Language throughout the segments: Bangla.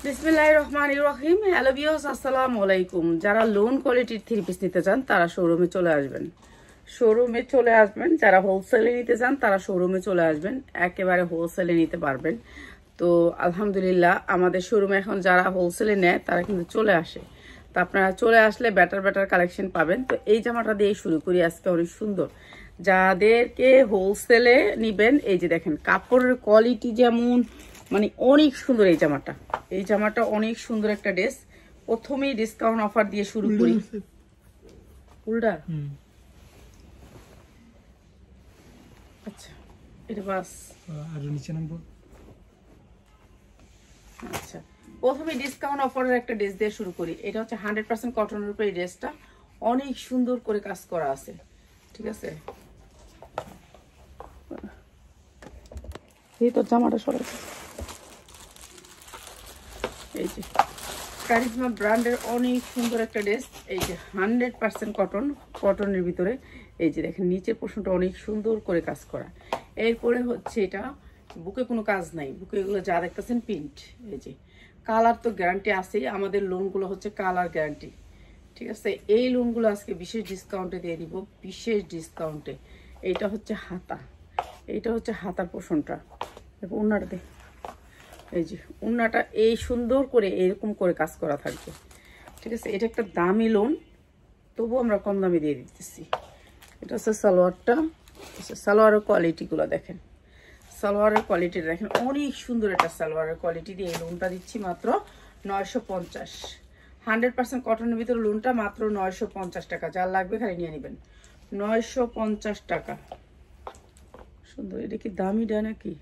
বিসমিল্লাহির রহমানির রহিম। হ্যালো ভিউয়ার্স, আসসালামু আলাইকুম। যারা লোন কোয়ালিটির থ্রি পিস নিতে চান তারা শোরুমে চলে আসবেন। যারা হোলসেলে নিতে চান তারা শোরুমে চলে আসবেন, একেবারে হোলসেলে নিতে পারবেন। তো আলহামদুলিল্লাহ আমাদের শোরুমে এখন যারা হোলসেলে নেয় তারা কিন্তু চলে আসে। তো আপনারা চলে আসলে বেটার কালেকশন পাবেন। তো এই জামাটা দিয়ে শুরু করি আজকে, অনেক সুন্দর। যাদেরকে হোলসেলে নিবেন, এই যে দেখেন কাপড়ের কোয়ালিটি যেমন মানে অনেক সুন্দর। এই জামাটা অনেক সুন্দর একটা ড্রেস। প্রথমেই ডিসকাউন্ট অফার দিয়ে শুরু করি। উল্টা আচ্ছা, এটা বাস আর নিচে নামবো। আচ্ছা, প্রথমে ডিসকাউন্ট অফারের একটা ড্রেস দিয়ে শুরু করি। এটা হচ্ছে 100% কটনের উপরে। এই ড্রেসটা অনেক সুন্দর করে কাজ করা আছে, ঠিক আছে। এই তো জামাটা সরাই, এই যে কারিজমা ব্র্যান্ডের অনেক সুন্দর একটা ড্রেস। এই যে 100% কটনের ভিতরে। এই যে দেখেন নিচের পোর্শনটা অনেক সুন্দর করে কাজ করা। এরপরে হচ্ছে এটা বুকে কোনো কাজ নাই, বুকে এগুলো যা দেখতেছেন প্রিন্ট। এই যে কালার তো গ্যারান্টি আছেই, আমাদের লোনগুলো হচ্ছে কালার গ্যারান্টি, ঠিক আছে। এই লোনগুলো আজকে বিশেষ ডিসকাউন্টে দিয়ে দিব, বিশেষ ডিসকাউন্টে। এইটা হচ্ছে হাতার পোর্শনটা। দেখো ওন্নাটা দেখ, এই যে ওন্নাটা এই সুন্দর করে এরকম করে কাজ করা থাকবে, ঠিক আছে। এটা একটা দামি লোন, তবু আমরা কম দামে দিয়ে দিতেছি। এটা হচ্ছে সালোয়ারটা। সালোয়ারের কোয়ালিটিগুলো দেখেন, সালোয়ারের কোয়ালিটি দেখেন অনেক সুন্দর। একটা সালোয়ারের কোয়ালিটি দিয়ে এই লোনটা দিচ্ছি মাত্র 950। 100% কটনের ভিতরে লোনটা মাত্র 950 টাকা। যার লাগবে খালি নিয়ে নেবেন, 950 টাকা। সুন্দর। এটা কি দামি ডা নাকি?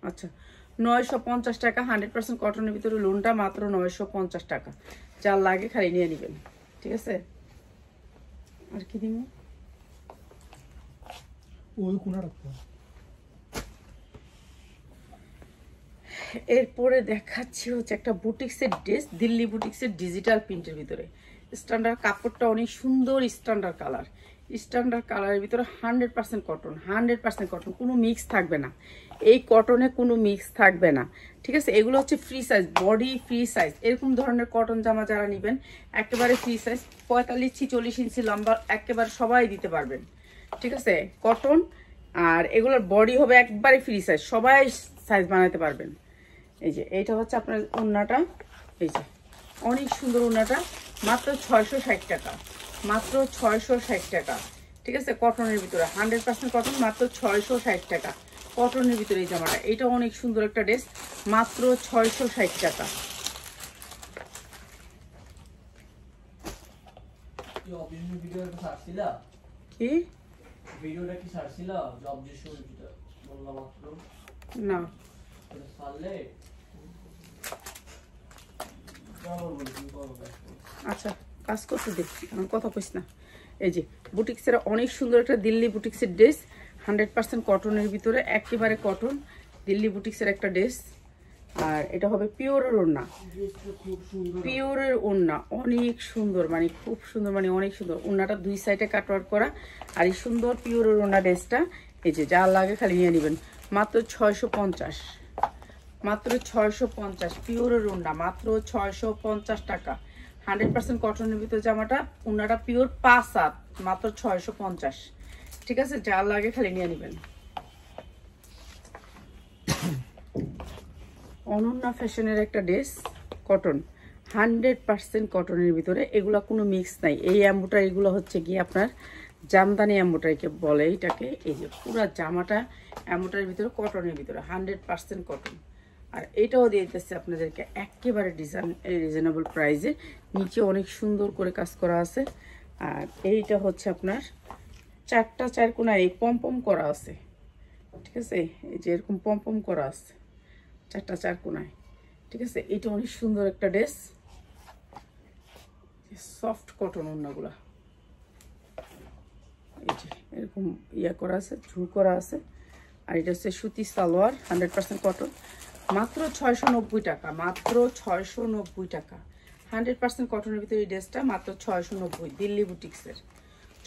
আচ্ছা, 950 টাকা। 100% কটনের ভিতরে লোনটা মাত্র 950 টাকা। যার লাগে খালি নিয়ে নেবেন, ঠিক আছে। আর কি দিব? ওই কোনা রাখবো। এরপরে দেখাচ্ছি হচ্ছে একটা বুটিক্সের ড্রেস, দিল্লি বুটিক্সের ডিজিটাল প্রিন্টের ভিতরে। স্ট্যান্ডার্ড কাপড়টা অনেক সুন্দর, স্ট্যান্ডার্ড কালারের ভিতরে 100% কটন, 100% কটন, কোনো মিক্স থাকবে না। এই কটনে কোনো মিক্স থাকবে না, ঠিক আছে। এগুলো হচ্ছে free size, body free size. এরকম ধরনের কটন জামা যারা নেবেন একেবারে ফ্রি সাইজ, 45-46 ইঞ্চি লম্বা, একেবারে সবাই দিতে পারবেন, ঠিক আছে। কটন, আর এগুলোর বডি হবে একবারে ফ্রি সাইজ, সবাই সাইজ বানাতে পারবেন। এই যে এইটা হচ্ছে আপনার ওড়নাটা, এই যে অনেক সুন্দর ওড়নাটা, মাত্র 660 টাকা, মাত্র 660 টাকা, ঠিক আছে। কটনের ভিতরে 100% কটন, মাত্র 660 টাকা কটনের ভিতরে এই জামাটা। এটা অনেক সুন্দর একটা ড্রেস, মাত্র 660 টাকা। কি ভিডিওটা কি ছাড়ছিলা? জব যে শুরুটা বললাম মাত্র না, আচ্ছা কাজ করতে দেখি, আমি কথা কইস না। এই যে বুটিক্সের অনেক সুন্দর একটা দিল্লি বুটিক্সের ড্রেস, 100% কটনের ভিতরে, একেবারে কটন, দিল্লি বুটিক্সের একটা ড্রেস। আর এটা হবে পিওরের ওড়না, পিওরের ওড়না, অনেক সুন্দর, মানে খুব সুন্দর, মানে অনেক সুন্দর। ওড়নাটা দুই সাইডে কাটওয়ার্ক করা, আর এই সুন্দর পিওরের ওড়না ড্রেসটা। এই যে যা লাগে খালি নিয়ে নেবেন, মাত্র 650, মাত্র 650 পিওরের ওড়না, মাত্র 650 টাকা। 100% কটনের ভিতরে জামাটা, ওড়নাটা পিওর 5 হাত, মাত্র 650, ঠিক আছে। যা লাগে খালি নিয়ে নেবেন। অনন্যা ফ্যাশনের একটা ড্রেস, কটন, 100% কটনের ভিতরে। এগুলা কোনো মিক্স নাই। এই এমব্রয়ডারি এগুলো হচ্ছে কি আপনার জামদানি এমব্রয়ডারিকে বলে এটাকে। এই যে পুরো জামাটা এমব্রয়ডারির ভিতরে, কটনের ভিতরে, 100% কটন। আর এটাও দিয়ে দিতেছে আপনাদেরকে একেবারে রিজনেবল প্রাইসে। নিচে অনেক সুন্দর করে কাজ করা আছে। আর এইটা হচ্ছে আপনার 4টা 4 কোণায় এই পম করা আছে, ঠিক আছে। এই যে এরকম পম করা আছে 4টা 4 কোণায়, ঠিক আছে। এটা অনেক সুন্দর একটা ড্রেস, সফট কটন ওড়নাগুলা। এই যে এরকম ইয়া করা আছে, ঝুল করা আছে। আর এটা হচ্ছে সুতি সালোয়ার, 100% কটন, মাত্র 690 টাকা, মাত্র 690 টাকা। 100% কটনের ভিতরে এই ড্রেসটা মাত্র 690, দিল্লি বুটিক্সের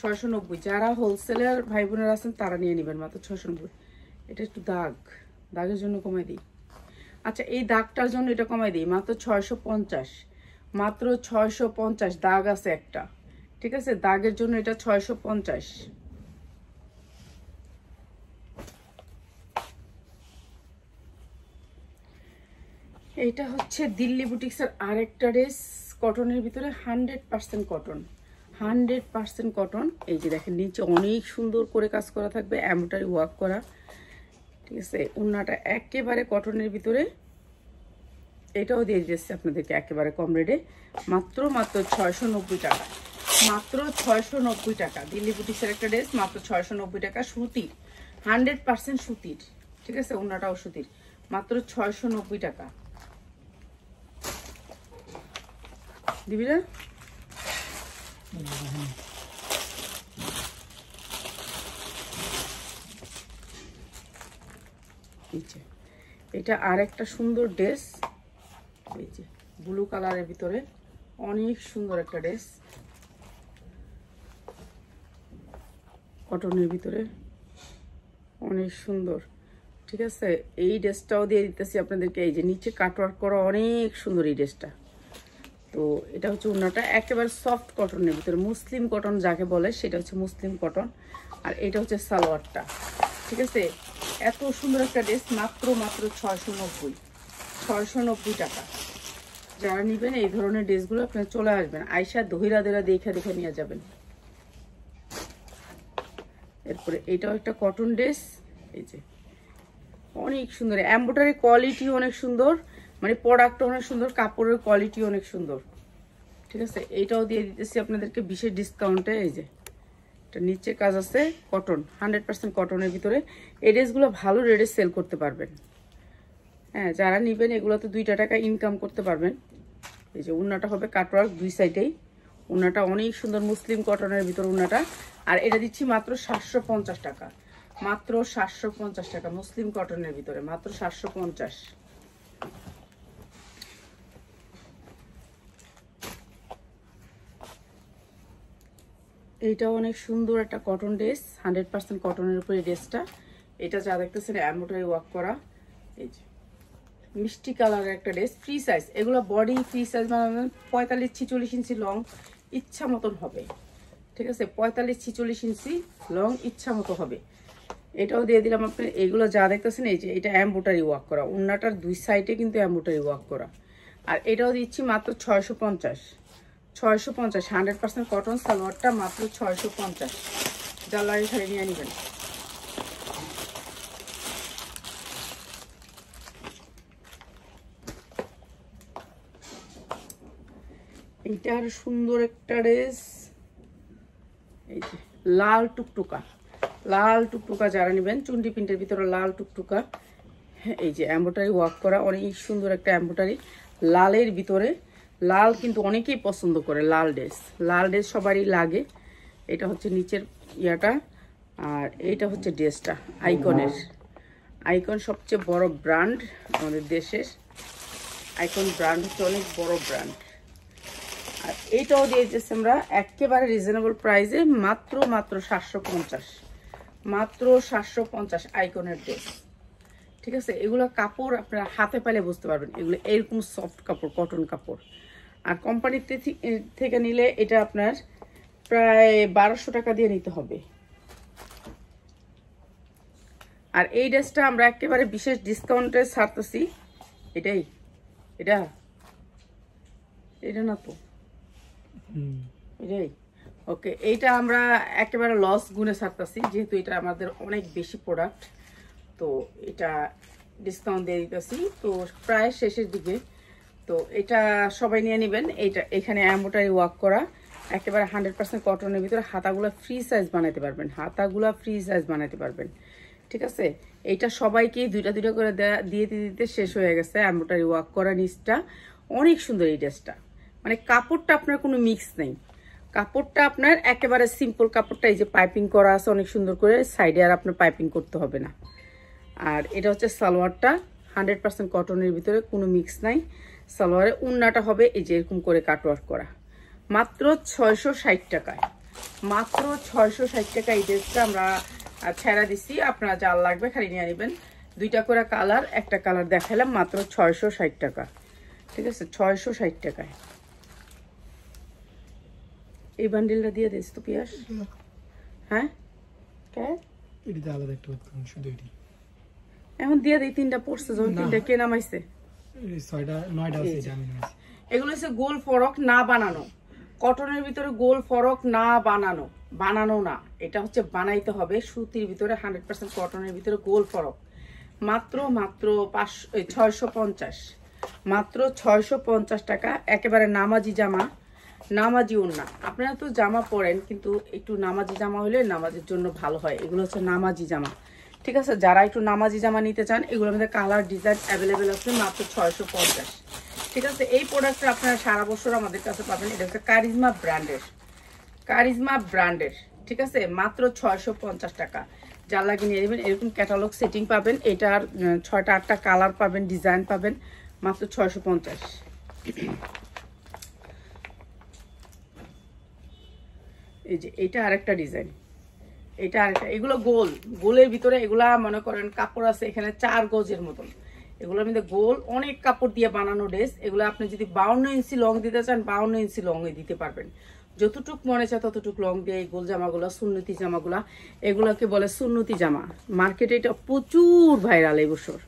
690। যারা হোলসেলার ভাই বোনেরা আছেন তারা নিয়ে নেবেন, মাত্র 690। এটা একটু দাগের জন্য কমাই দিই, আচ্ছা, এই দাগটার জন্য এটা কমাই দিই, মাত্র 650, মাত্র 650। দাগ আছে একটা, ঠিক আছে, দাগের জন্য এটা 650। এইটা হচ্ছে দিল্লি বুটিক্সের আরেকটা ড্রেস, কটনের ভিতরে 100% কটন, 100% কটন। এই যে দেখেন নিচে অনেক সুন্দর করে কাজ করা থাকবে, এমব্রয়ডারি ওয়ার্ক করা, ঠিক আছে। ওড়নাটা একেবারে কটনের ভিতরে, এটাও দিয়ে দিচ্ছি আপনাদেরকে একেবারে কম রেটে, মাত্র 690 টাকা, মাত্র 690 টাকা। দিল্লি বুটিক্সের একটা ড্রেস, মাত্র 690 টাকা, সুতির, 100% সুতির, ঠিক আছে, ওড়নাটাও সুতির, মাত্র 690 টাকা। দিবি না? এটা আর একটা সুন্দর ড্রেস, এই যে ব্লু কালারের ভিতরে অনেক সুন্দর একটা ড্রেস, কটনের ভিতরে অনেক সুন্দর, ঠিক আছে। এই ড্রেসটাও দিয়ে দিতেছি আপনাদেরকে, এই যে নিচে কাটওয়ার্ক করা অনেক সুন্দর এই ড্রেসটা। তো এটা হচ্ছে ওড়নাটা একেবারে সফট কটনের ভিতরে, মুসলিম কটন যাকে বলে সেটা হচ্ছে মুসলিম কটন। আর এটা হচ্ছে সালোয়ারটা, ঠিক আছে। এত সুন্দর একটা ড্রেস, মাত্র 690 টাকা। যারা নেবেন এই ধরনের ড্রেসগুলো আপনারা চলে আসবেন, আয়সা ধৈরা দেখে নিয়ে যাবেন। এরপরে এটাও একটা কটন ড্রেস, এই যে অনেক সুন্দর, এমব্রয়ডারি কোয়ালিটি অনেক সুন্দর, মানে প্রোডাক্ট অনেক সুন্দর, কাপড়ের কোয়ালিটি অনেক সুন্দর, ঠিক আছে। এইটাও দিয়ে দিতেছি আপনাদেরকে বিশেষ ডিসকাউন্টে। এই যে এটা নিচে কাজ আছে, কটন, 100% কটনের ভিতরে। এই ড্রেসগুলো ভালো রেটে সেল করতে পারবেন, হ্যাঁ, যারা নেবেন এগুলোতে 2 টাকা ইনকাম করতে পারবেন। এই যে ওড়নাটা হবে কাটওয়ার্ক দুই সাইডেই, ওড়নাটা অনেক সুন্দর মুসলিম কটনের ভিতর ওড়নাটা। আর এটা দিচ্ছি মাত্র 750 টাকা, মাত্র 750 টাকা, মুসলিম কটনের ভিতরে মাত্র 750। এইটাও অনেক সুন্দর একটা কটন ড্রেস, 100% কটনের উপরে ড্রেসটা। এটা যা দেখতেছেন এমব্রয়ডারি ওয়ার্ক করা, এই যে মিষ্টি কালারের একটা ড্রেস, ফ্রি সাইজ। এগুলো বডি ফ্রি সাইজ, মানে 45-46 ইঞ্চি লং ইচ্ছা মতন হবে, ঠিক আছে, 45-46 ইঞ্চি লং ইচ্ছা মতো হবে। এটাও দিয়ে দিলাম আপনি। এইগুলো যা দেখতেছেন এই যে এটা এমব্রয়ডারি ওয়ার্ক করা, ওড়নাটার দুই সাইডে কিন্তু এমব্রয়ডারি ওয়ার্ক করা। আর এটাও দিচ্ছি মাত্র 650, 100% কটন, সালোয়ারটা মাত্র 650। জালারি শাড়ি নিয়ে নেবেন। এইটার সুন্দর একটা ড্রেস, এই যে লাল টুকটুকা, লাল টুকটুকা যারা নেবেন, চুন্ডি প্রিন্টের ভিতরে লাল টুকটুকা, এই যে এমব্রয়ডারি ওয়ার্ক করা, অনেক সুন্দর একটা এমব্রয়ডারি লালের ভিতরে। লাল কিন্তু অনেকেই পছন্দ করে, লাল ড্রেস, লাল ড্রেস সবারই লাগে। এটা হচ্ছে নিচের ইয়াটা, আর এইটা হচ্ছে ড্রেসটা আইকনের, আইকন সবচেয়ে বড় ব্র্যান্ড আমাদের দেশের, আইকন ব্র্যান্ড হচ্ছে অনেক বড় ব্র্যান্ড। আর এইটাও দিয়ে দিচ্ছি আমরা একেবারে রিজনেবল প্রাইসে, মাত্র 750, মাত্র 750 আইকনের ড্রেস, ঠিক আছে। এগুলো কাপড় আপনারা হাতে পাইলে বুঝতে পারবেন, এগুলো এরকম সফট কাপড়, কটন কাপড়। আর কোম্পানির থেকে নিলে এটা আপনার প্রায় 1200 টাকা দিয়ে নিতে হবে। আর এই ড্রেসটা আমরা একেবারে বিশেষ ডিসকাউন্টে ছাড়তেছি। এটাই, এটা না তো, এটাই, ওকে। এইটা আমরা একেবারে লস গুনে ছাড়তেছি, যেহেতু এটা আমাদের অনেক বেশি প্রোডাক্ট, তো এটা ডিসকাউন্ট দিয়ে দিতেছি, তো প্রায় শেষের দিকে। তো এটা সবাই নিয়ে নেবেন। এইটা এখানে এমব্রয়ডারি ওয়ার্ক করা, একেবারে 100% কটনের ভিতরে। হাতাগুলো ফ্রি সাইজ বানাতে পারবেন, হাতাগুলো ফ্রি সাইজ বানাতে পারবেন, ঠিক আছে। এইটা সবাইকে দুইটা করে দিয়ে দিতে শেষ হয়ে গেছে। এমব্রয়ডারি ওয়ার্ক করা নিচটা অনেক সুন্দর এই ড্রেসটা, মানে কাপড়টা আপনার কোনো মিক্স নেই, কাপড়টা আপনার একেবারে সিম্পল কাপড়টা। এই যে পাইপিং করা আছে অনেক সুন্দর করে, সাইডে আর আপনার পাইপিং করতে হবে না। আর এটা হচ্ছে সালোয়ারটা, 100% কটনের ভিতরে, কোনো মিক্স নাই। সালোয়ারে উন্নাটা হবে এই যে এরকম করে কাটওয়ার্ক করা, মাত্র 660 টাকায়, মাত্র 660 টাকা এই ড্রেসটা আমরা ছেড়া দিচ্ছি। আপনারা যা লাগবে খালি নিয়ে নেবেন। দুইটা করে কালার, একটা কালার দেখালাম মাত্র 660 টাকা। ঠিক আছে, 660 টাকায় এই বান্ডিলটা দিয়ে দিস তো পিয়াস। হ্যাঁ এটিতে আলাদা একটা শুধু এটি এখন দিয়ে দিই। 3টা পড়ছে যখন, 3টা কে নামাইছে? 6টা 9টা আছে জানি না। এগুলো হচ্ছে গোল ফরক না বানানো, কটনের ভিতরে গোল ফরক না বানানো, বানানো না, এটা হচ্ছে বানাইতে হবে। সুতির ভিতরে 100% কটনের ভিতরে গোল ফরক মাত্র 650, মাত্র 650 টাকা। একেবারে নামাজি জামা, নামাজি ওড়না। আপনারা তো জামা পরেন, কিন্তু একটু নামাজি জামা হলে নামাজের জন্য ভালো হয়। এগুলো হচ্ছে নামাজি জামা। ঠিক আছে, যারা একটু নামাজি জামা নিতে চান, এগুলোর মধ্যে কালার ডিজাইন অ্যাভেলেবেল আছে, মাত্র 650। ঠিক আছে, এই প্রোডাক্টটা আপনারা সারা বছর আমাদের কাছে পাবেন। এটা হচ্ছে কারিজমা ব্র্যান্ডের, কারিজমা ব্র্যান্ডের। ঠিক আছে, মাত্র 650 টাকা। যার লাগে নিয়ে নেবেন। এরকম ক্যাটালগ সেটিং পাবেন, এটার 6টা 8টা কালার পাবেন, ডিজাইন পাবেন, মাত্র 650। এই যে এটা আরেকটা ডিজাইন, এটা আরেকটা। এগুলো গোল, গোলের ভিতরে এগুলা মনে করেন কাপড় আছে এখানে 4 গজের মতন। এগুলোর মধ্যে গোল অনেক কাপড় দিয়ে বানানো ড্রেস। এগুলো আপনি যদি 52 ইঞ্চি লং দিতে চান, 52 ইঞ্চি লং দিতে পারবেন। যতটুক মনে চায় ততটুক লং দিয়ে এই গোল জামাগুলো, সুন্নতি জামাগুলা, এগুলোকে বলে সুন্নতি জামা। মার্কেটে এটা প্রচুর ভাইরাল এই বছর।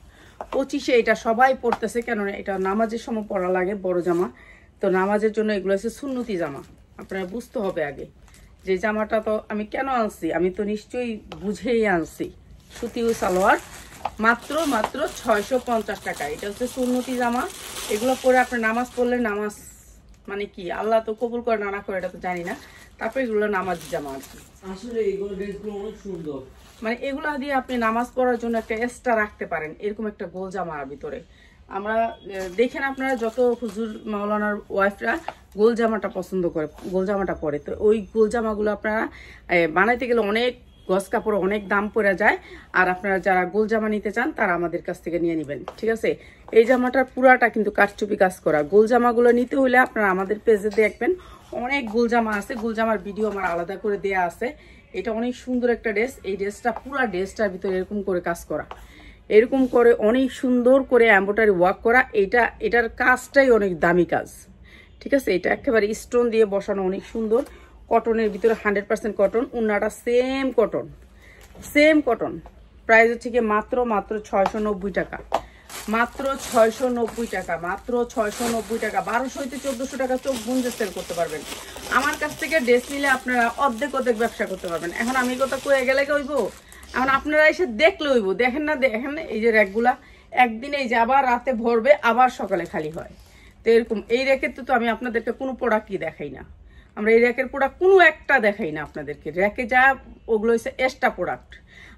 25-এ এটা সবাই পরতেছে, কেননা এটা নামাজের সময় পরা লাগে, বড় জামা। তো নামাজের জন্য এগুলো হচ্ছে সুন্নতি জামা। আপনারা বুঝতে হবে আগে যে জামাটা তো আমি কেন আনছি, আমি তো নিশ্চয়ই বুঝেই আনছি। সুতি ও সালোয়ার, মাত্র 650 টাকা। এটা হচ্ছে সুন্নতি জামা। এগুলো পরে আপনি নামাজ পড়লে, নামাজ মানে কি আল্লাহ তো কবুল করে না করে এটা তো জানি না, তারপরে এগুলো নামাজ জামা আর কি। আসলে এইগুলো ড্রেসগুলো অনেক সুন্দর, মানে এগুলা দিয়ে আপনি নামাজ পড়ার জন্য একটা এক্সট্রা রাখতে পারেন, এরকম একটা গোল জামার ভিতরে। আমরা দেখেন আপনারা যত হুজুর মাওলানার ওয়াইফরা গোল জামাটা পছন্দ করে, গোল জামাটা পরে, তো ওই গোল জামাগুলো আপনারা বানাইতে গেলে অনেক গজ কাপড়, অনেক দাম পড়ে যায়। আর আপনারা যারা গোল জামা নিতে চান তারা আমাদের কাছ থেকে নিয়ে নেবেন। ঠিক আছে, এই জামাটার পুরাটা কিন্তু কারচুপি কাজ করা। গোল জামাগুলো নিতে হলে আপনারা আমাদের পেজে দেখবেন, অনেক গোল জামা আছে। গোল জামার ভিডিও আমার আলাদা করে দেয়া আছে। এটা অনেক সুন্দর একটা ড্রেস। এই ড্রেসটা পুরা ড্রেসটার ভিতরে এরকম করে কাজ করা, এরকম করে অনেক সুন্দর করে এমব্রয়ডারি ওয়ার্ক করা। এটার কাজটাই অনেক দামি কাজ। ঠিক আছে, এটা একেবারে স্টোন দিয়ে বসানো, অনেক সুন্দর। কটনের ভিতরে 100% কটন। ওড়নাটা same cotton, same cotton. Price হচ্ছে কি মাত্র 690 টাকা, মাত্র 690 টাকা, মাত্র 690 টাকা। 1200 হইতে 1400 টাকা চোখ বুঝে সেল করতে পারবেন। আমার কাছ থেকে ড্রেস নিলে আপনারা অর্ধেক ব্যবসা করতে পারবেন। এখন আমি কথা কয়ে গেলে হইব, এখন আপনারা এসে দেখলে হইব। দেখেন না, দেখেন এই যে র্যাকগুলা একদিনে এই যে আবার রাতে ভরবে, আবার সকালে খালি হয়। তো এরকম এই র্যাকের তো আমি আপনাদেরকে কোনো প্রোডাক্টই দেখাই না। আমরা এই র্যাকের প্রোডাক্ট কোনো একটা দেখাই না আপনাদেরকে। র্যাকে যা ওগুলো হচ্ছে এক্সট্রা প্রোডাক্ট,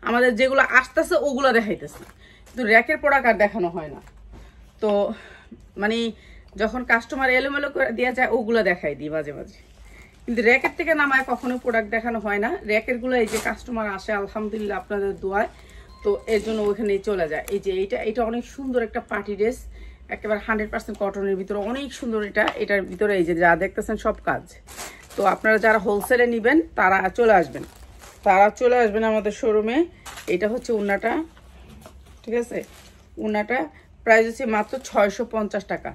আমাদের যেগুলো আসতেছে ওগুলো দেখাইতেছি, কিন্তু র্যাকের প্রোডাক্ট আর দেখানো হয় না। তো মানে যখন কাস্টমার এলোমেলো করে দেওয়া যায় ওগুলো দেখাই দিই মাঝে মাঝে, কিন্তু র্যাকের থেকে নামায় কখনো প্রোডাক্ট দেখানো হয় না। র্যাকেরগুলো এই যে কাস্টমার আসে আলহামদুলিল্লাহ আপনাদের দোয়ায়, তো এর জন্য ওইখানেই চলে যায়। এই যে এটা অনেক সুন্দর একটা পার্টি ড্রেস, একেবারে 100% কটনের ভিতরে, অনেক সুন্দর। এটার ভিতরে এই যে যা দেখতেছেন সব কাজ। তো আপনারা যারা হোলসেলে নেবেন তারা চলে আসবেন আমাদের শোরুমে। এটা হচ্ছে ওড়নাটা। ঠিক আছে, ওড়নাটা প্রাইস হচ্ছে মাত্র 650 টাকা,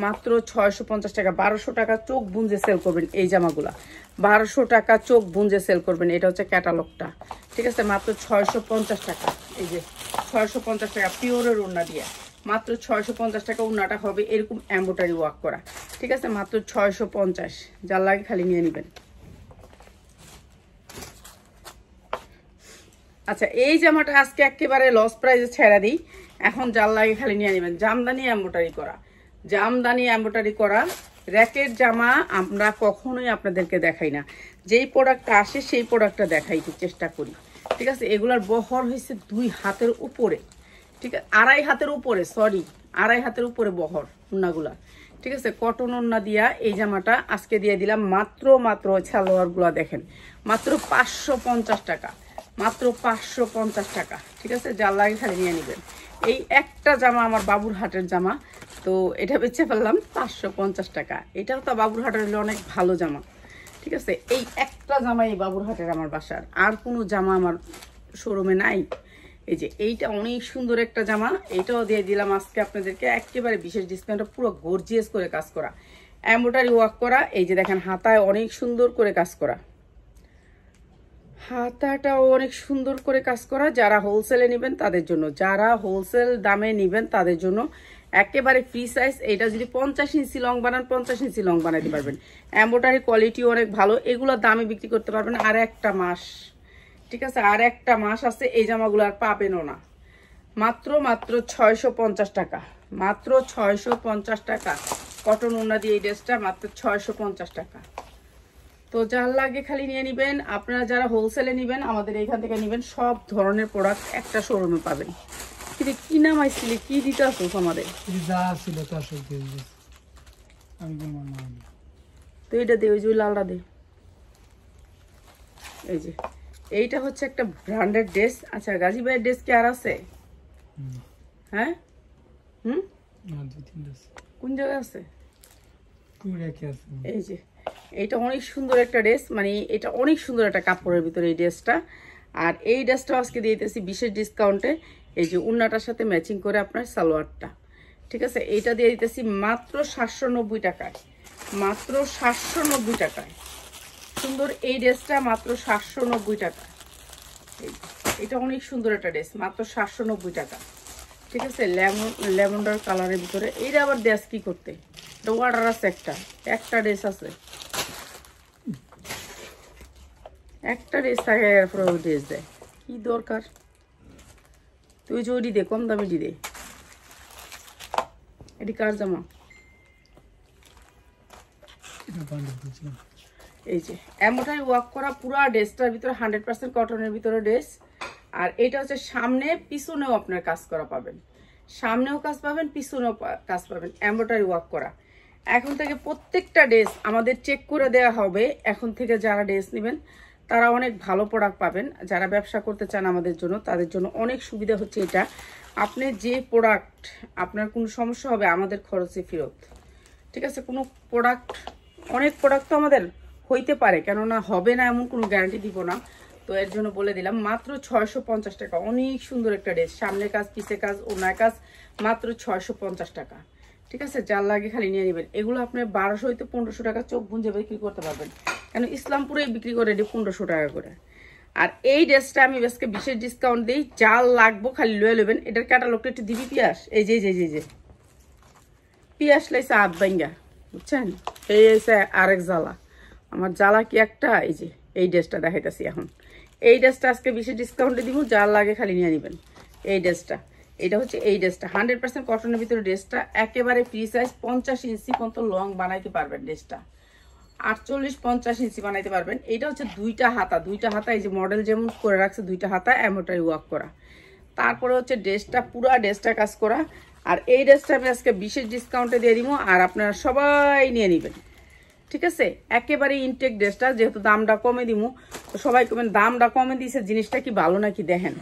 মাত্র 650 টাকা। 1200 টাকা চোখ বুঞ্জে সেল করবেন এই জামাগুলা, 1200 টাকা চোখ বুঞ্জে সেল করবেন। এটা হচ্ছে ক্যাটালগটা। ঠিক আছে, মাত্র 650 টাকা। এই যে 650 টাকা পিওরের ওড়না দিয়ে, মাত্র 650 টাকা। ওড়নাটা হবে এরকম এমব্রয়ডারি ওয়ার্ক করা। ঠিক আছে, মাত্র 650। যার লাগে খালি নিয়ে নেবেন। আচ্ছা, এই জামাটা আজকে একেবারে লস প্রাইসে ছেড়া দিই। এখন যার লাগে খালি নিয়ে নেবেন। জামদানি এমব্রয়ডারি করা, জামদানি এমব্রয়ডারি করা র্যাকের জামা আমরা কখনোই আপনাদেরকে দেখাই না। যেই প্রোডাক্টটা আসে সেই প্রোডাক্টটা দেখাইতে চেষ্টা করি। ঠিক আছে, এগুলার বহর হয়েছে 2 হাতের উপরে। ঠিক আছে, 2.5 হাতের উপরে, সরি 2.5 হাতের উপরে বহর ওড়নাগুলা। ঠিক আছে, কটন ওড়না দিয়া এই জামাটা আজকে দিয়ে দিলাম মাত্র সালোয়ারগুলা দেখেন মাত্র 550 টাকা, মাত্র 550 টাকা। ঠিক আছে, যার লাগে খালি নিয়ে নেবেন। এই একটা জামা আমার বাবুরহাটের জামা, তো এটা বেচে ফেললাম 550 টাকা। এটাও তো বাবুরহাটের হলে অনেক ভালো জামা। ঠিক আছে, এই একটা জামা এই বাবুরহাটের আমার বাসার, আর কোনো জামা আমার শোরুমে নাই। এই যে এইটা অনেক সুন্দর একটা জামা, এটাও দিয়ে দিলাম আজকে আপনাদেরকে একেবারে বিশেষ ডিসকাউন্টে, পুরো গর্জিয়াস করে কাজ করা, এমব্রয়ডারি ওয়ার্ক করা। এই যে দেখেন হাতায় অনেক সুন্দর করে কাজ করা, হাতাটাও অনেক সুন্দর করে কাজ করা। যারা হোলসেলে নেবেন তাদের জন্য, যারা হোলসেল দামে নেবেন তাদের জন্য একেবারে ফ্রি সাইজ। এটা যদি 50 ইঞ্চি লং বানান 50 ইঞ্চি লং বানাতে পারবেন। এমব্রয়ডারি কোয়ালিটি অনেক ভালো, এগুলোর দামে বিক্রি করতে পারবেন আর একটা মাস। ঠিক আছে, আর একটা মাস আছে, এই জামাগুলো আর পাবেনও না। মাত্র 650 টাকা, মাত্র 650 টাকা কটন ওড়না দিয়ে এই ড্রেসটা মাত্র 650 টাকা। তো যার লাগে খালি নিয়ে নেবেন। আপনারা যারা হোলসেলে নেবেন আমাদের এইখান থেকে নেবেন, সব ধরনের প্রোডাক্ট একটা শোরুমে পাবেন। কিন্তু কি নাম আইসিলি, কি দিতে আসো আমাদের? যা ছিল তা সব দিয়ে দিয়েছি আমি, বললাম না তো এইটা দে, ওই যে লালটা দে। এই যে এইটা হচ্ছে একটা ব্র্যান্ডেড ড্রেস। আচ্ছা গাজী ভাইয়ের ড্রেস কি আর আছে? হ্যাঁ না, 2-3 আছে। কোন জায়গায় আছে? রেখে আছে। এই যে এইটা অনেক সুন্দর একটা ড্রেস, মানে এটা অনেক সুন্দর একটা কাপড়ের ভিতরে এই ড্রেসটা। আর এই ড্রেসটা আজকে দিয়ে দিতেছি বিশেষ ডিসকাউন্টে। এই যে উন্নাটার সাথে ম্যাচিং করে আপনার সালোয়ারটা, ঠিক আছে, এইটা দিয়ে দিতেছি মাত্র 790 টাকায়, মাত্র 790 টাকায়। সুন্দর এই ড্রেসটা মাত্র 790 টাকা। এটা অনেক সুন্দর একটা ড্রেস, মাত্র 790 টাকা। ঠিক আছে, লেমন্ডার কালারের ভিতরে। এইটা আবার ড্রেস কি করতে, এটা অর্ডার আছে, একটা ড্রেস আছে, একটা ড্রেস থাকে, এরপরে ওই ড্রেস দেয়, কি দরকার? তুই যে ওইটি দে, কম দামে দে। এটি কার জামা? এই যে এমব্রয়ডারি ওয়ার্ক করা পুরো ড্রেসটার ভিতরে 100% কটনের ভিতরে ড্রেস। আর এটা হচ্ছে সামনে পিছনেও আপনার কাজ করা পাবেন, সামনেও কাজ পাবেন পিছনেও কাজ পাবেন, এমব্রয়ডারি ওয়ার্ক করা। এখন থেকে প্রত্যেকটা ড্রেস আমাদের চেক করে দেওয়া হবে। এখন থেকে যারা ড্রেস নেবেন তারা অনেক ভালো প্রোডাক্ট পাবেন। যারা ব্যবসা করতে চান আমাদের জন্য, তাদের জন্য অনেক সুবিধা হচ্ছে এটা। আপনি যে প্রোডাক্ট আপনার কোনো সমস্যা হবে আমাদের খরচে ফেরত। ঠিক আছে, কোনো প্রোডাক্ট, অনেক প্রোডাক্ট তো আমাদের হইতে পারে, কেননা হবে না এমন কোনো গ্যারান্টি দিব না। তো এর জন্য বলে দিলাম মাত্র 650 টাকা। অনেক সুন্দর একটা ড্রেস, সামনে কাজ পিছে কাজ ওনার কাজ, মাত্র 650 টাকা। ঠিক আছে, যার লাগে খালি নিয়ে নেবেন। এগুলো আপনার 1200 হইতে 1500 টাকা চোখ বুঝে বিক্রি করতে পারবেন, কেন ইসলামপুরে বিক্রি করে 1500 টাকা করে। আর এই ড্রেসটা আমি আজকে বিশেষ ডিসকাউন্ট দিই, যার লাগবো খালি লয়ে নেবেন। এটার ক্যাটালগটা একটু দিবি পিয়াস, এই যে যে পিয়াস লাইছে হাত ভাঙ্গা, বুঝছেন? এই এসে আরেক জ্বালা, আমার জ্বালা কি একটা। এই যে এই ড্রেসটা দেখাইতেছি এখন, এই ড্রেসটা আজকে বিশেষ ডিসকাউন্টে দিব, যার লাগে খালি নিয়ে নেবেন এই ড্রেসটা। এটা হচ্ছে এই ড্রেসটা 100% কটনের ভিতরে ড্রেসটা, একেবারে ফ্রি সাইজ। 50 ইঞ্চি পর্যন্ত লং বানাইতে পারবেন ড্রেসটা, 48-50 ইঞ্চি বানাইতে পারবেন। এটা হচ্ছে দুইটা হাতা, এই যে মডেল যেমন করে রাখছে, দুইটা হাতা এমব্রয়ডারি ওয়ার্ক করা। তারপরে হচ্ছে ড্রেসটা, পুরা ড্রেসটা কাজ করা। আর এই ড্রেসটা আমি আজকে বিশেষ ডিসকাউন্টে দিয়ে দিব, আর আপনারা সবাই নিয়ে নেবেন। ঠিক আছে, একেবারে ইনটেক ড্রেসটা, যেহেতু দামটা কমে দিব, তো সবাই কমেন দামটা কমে দিয়েছে, জিনিসটা কি ভালো নাকি দেখেন,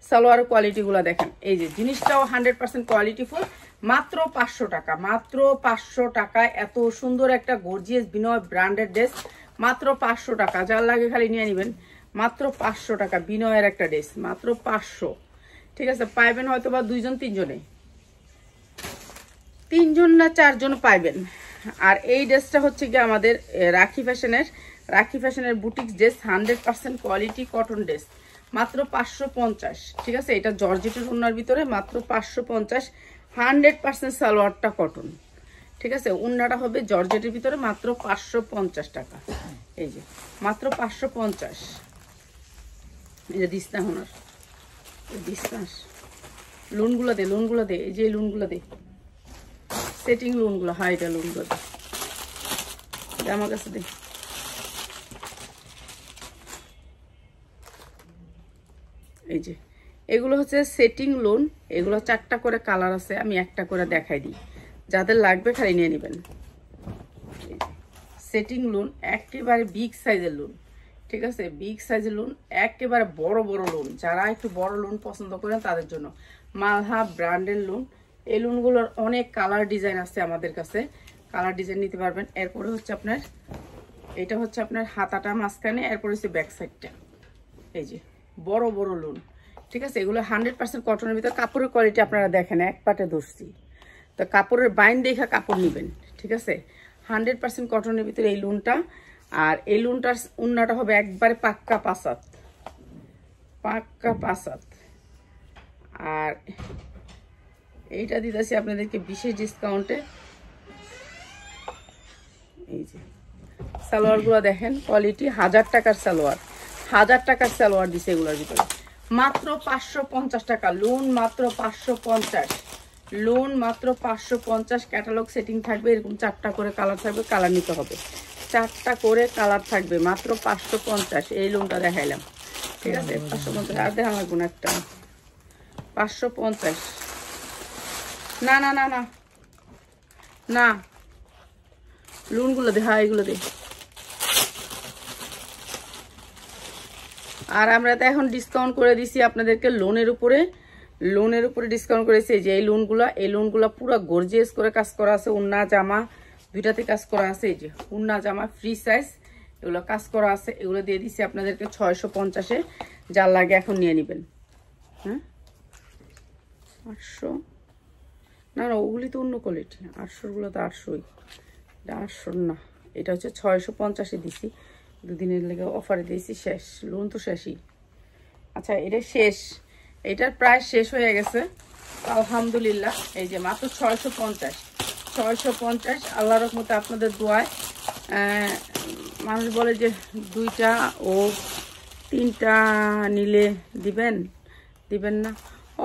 সালোয়ার কোয়ালিটিগুলো দেখেন। এই যে জিনিসটাও 100% কোয়ালিটিফুল, মাত্র 500 টাকা, মাত্র 500 টাকায় এত সুন্দর একটা গর্জিয়াস বিনয় ব্র্যান্ডেড ড্রেস, মাত্র 500 টাকা। যার লাগে খালি নিয়ে নেবেন, মাত্র 500 টাকা বিনয়ের একটা ড্রেস, মাত্র 500। ঠিক আছে, পাইবেন হয়তো বা 2-3 না 4 জন পাইবেন। আর এই ড্রেসটা হচ্ছে কি আমাদের রাখি ফ্যাশনের boutique dress, 100% quality cotton dress, মাত্র 550। ঠিক আছে, এটা জর্জেটের ওড়নার ভিতরে মাত্র 550, 100% সালোয়ারটা কটন। ঠিক আছে, ওড়নাটা হবে জর্জেটের ভিতরে, মাত্র 550 টাকা। এই যে মাত্র 550। এই যে দিস না ওনার, দিস না, লোনগুলো দে, এই যে লোনগুলো দে, সেটিং লোনগুলো, হাইটা লোনগুলো দে, আমার কাছে দে। এই যে এগুলো হচ্ছে সেটিং লোন, এগুলো 4টা করে কালার আছে, আমি একটা করে দেখাই দিই, যাদের লাগবে খালি নিয়ে নেবেন। সেটিং লোন, একেবারে বিগ সাইজের লোন। ঠিক আছে, বিগ সাইজের লোন, একেবারে বড় লোন। যারা একটু বড় লোন পছন্দ করেন তাদের জন্য মালহা ব্র্যান্ডের লোন। এই লোনগুলোর অনেক কালার ডিজাইন আছে আমাদের কাছে, কালার ডিজাইন নিতে পারবেন। এরপরে হচ্ছে আপনার, এটা হচ্ছে আপনার হাতাটা মাঝখানে, এরপরে হচ্ছে ব্যাক সাইডটা। এই যে বড় লোন, ঠিক আছে, এগুলো 100% কটনের ভিতরে। কাপড়ের কোয়ালিটি আপনারা দেখেন, এক পাটে ধরছি, তো কাপড়ের বাইন দেখা কাপড় নেবেন, ঠিক আছে। 100% কটনের ভিতরে এই লুনটা। আর এই লুনটার উন্নাটা হবে একবারে পাক্কা 5 হাত, পাক্কা 5 হাত। আর এইটা দিতেছি আপনাদেরকে বিশেষ ডিসকাউন্টে। এই যে সালোয়ারগুলো দেখেন, কোয়ালিটি 1000 টাকার সালোয়ার, 1000 টাকার সালোয়ার দিছে এগুলোর ভিতরে। মাত্র 550 টাকা লোন, মাত্র 550 লোন, মাত্র 550। ক্যাটালগ সেটিং থাকবে, এরকম 4টা করে কালার থাকবে, কালার নিতে হবে, 4টা করে কালার থাকবে, মাত্র 550। এই লোনটা দেখাইলাম, ঠিক আছে, 550। আর দেখা লাগবে না একটা, 550। না না না না না, লোনগুলো দেখা, এগুলো দে। আর আমরা তো এখন ডিসকাউন্ট করে দিছি আপনাদেরকে লোনের উপরে, লোনের উপরে ডিসকাউন্ট করেছি। যে এই লোনগুলো পুরো গর্জিয়াস করে কাজ করা আছে, উন্না জামা দুইটাতে কাজ করা আছে। এই যে উন্না জামা ফ্রি সাইজ, এগুলো কাজ করা আছে, এগুলো দিয়ে দিছি আপনাদেরকে 650-এ। যার লাগে এখন নিয়ে নেবেন। হ্যাঁ 800, না না ওগুলি তো অন্য কোয়ালিটি, 800-গুলো তো 800-ই, এটা 800 না, এটা হচ্ছে 650-এ দিছি, দুদিনের লেগে অফারে দিয়েছি। শেষ, লোন তো শেষই। আচ্ছা এটা শেষ, এটার প্রায় শেষ হয়ে গেছে আলহামদুলিল্লাহ। এই যে মাত্র 650, আল্লাহর রহমতে আপনাদের দোয়ায়। মানুষ বলে যে 2টা ও 3টা নিলে দিবেন না,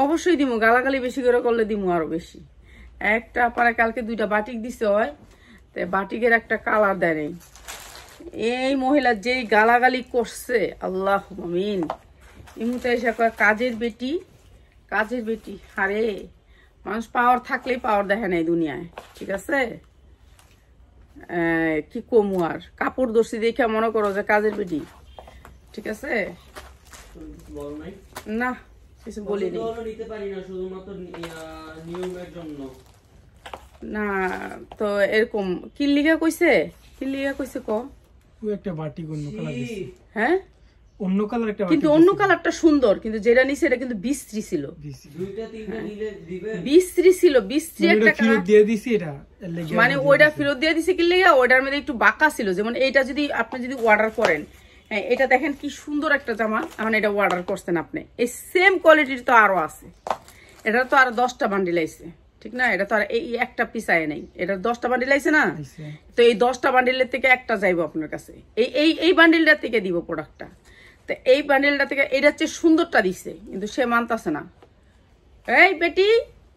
অবশ্যই দিমু, গালাগালি বেশি করে করলে দিমু আরো বেশি। একটা পারে কালকে 2টা বাটিক দিছে হয়, তাই বাটিকের একটা কালার দেয় নেই। এই মহিলা যেই গালাগালি করছে, আল্লাহ আমিন, ইমুতে এসে কয় কাজের বেটি, কাজের বেটি। আরে মানুষ পাওয়ার থাকলেই পাওয়ার দেখে নাই দুনিয়ায়, ঠিক আছে। কি কমু আর, কাপড় দর্শি দেখে মনে করো যে কাজের বেটি, ঠিক আছে। না কিছু বলিনি, না তো এরকম কিল্লিগা কইছে, কিল্লিগা কইছে ক একটা বাটিক অন্য কালার দিছে। হ্যাঁ অন্য কালার একটা, কিন্তু অন্য কালারটা সুন্দর, কিন্তু যেটা নিছে এটা কিন্তু বিশ্রী ছিল, বিশ্রী ছিল, বিশ্রী একটা কালার দিয়ে দিছি। এটা মানে ওইটা ফেরত দিয়ে দিছে কি লেগে, ওইটার মধ্যে একটু বাঁকা ছিল। যেমন এইটা যদি আপনি যদি অর্ডার করেন, হ্যাঁ এটা দেখেন কি সুন্দর একটা জামা, এখন এটা অর্ডার করছেন আপনি, এই সেম কোয়ালিটির তো আরো আছে, এটা তো আরো 10টা বান্ডিল আইছে, ঠিক না। এটা তো আর এই একটা পিস আয় নাই, এটা 10টা বান্ডিল আইছে না, তো এই 10টা বান্ডিলের থেকে একটা যাইবো আপনার কাছে, এই বান্ডিলটার থেকে দিব প্রোডাক্টটা। তো এই বান্ডিলটা থেকে এটা হচ্ছে সুন্দরটা দিছে, কিন্তু সে মানতাছে না। এই বেটি,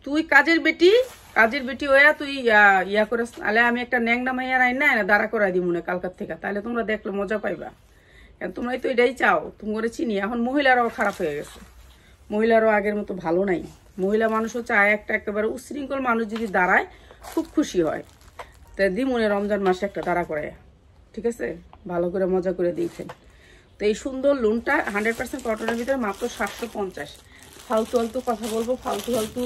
তুই কাজের বেটি, কাজের বেটি ওয়া তুই ইয়া করে, তাহলে আমি একটা ন্যাংনা মাইয়ার আইন না দাঁড়া করাই দিব মনে কালকার থেকে, তাহলে তোমরা দেখলে মজা পাইবা। তোমরাই তো এটাই চাও, তুমি করে চিনি। এখন মহিলারাও খারাপ হয়ে গেছে, মহিলারাও আগের মতো ভালো নাই। মহিলা মানুষও চায় একটা একেবারে উশৃঙ্খল মানুষ যদি দাঁড়ায় খুব খুশি হয়। তাই দিমুনে রমজান মাসে একটা দাঁড়া করে, ঠিক আছে, ভালো করে মজা করে দিয়েছেন। তো এই সুন্দর লোনটা 100% কটনের ভিতরে মাত্র 750। ফালতু ফালতু কথা বলবো, ফালতু ফালতু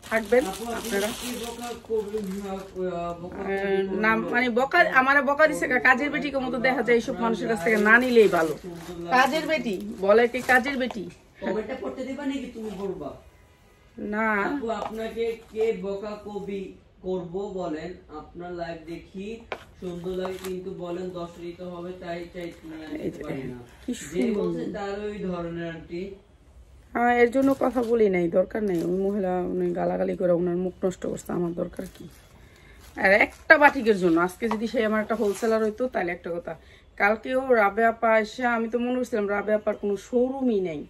থাকবেন আপনারা। না মানে বকা, আমার বকা দিছে কাজের বেটিকে মতো দেখা যায়, এইসব মানুষের কাছ থেকে না নিলেই ভালো। কাজের বেটি বলে কি কাজের বেটি, কমেন্টটা পড়তে দিবা নাকি তুমি বলবা? না আপু আপনাকে কে বকা কবি করব বলেন, আপনার লাইভ দেখি সুন্দর লাগে, কিন্তু বলেন 10 ঋতু হবে তাই তুমি আমি দিতে পারি না, যে বলছে তার ওই ধরনের আন্টি। হ্যাঁ এর জন্য কথা বলি নাই, দরকার নেই। ওই মহিলা উনি গালাগালি করে ওনার মুখ নষ্ট করছে, আমার দরকার কি। আর একটা বাটিকের জন্য আজকে যদি সে আমার একটা হোলসেলার হইতো তাহলে একটা কথা। কালকেও রাবে আপা এসে, আমি তো মনে করছিলাম রাবে আপার কোনো শোরুমই নেই,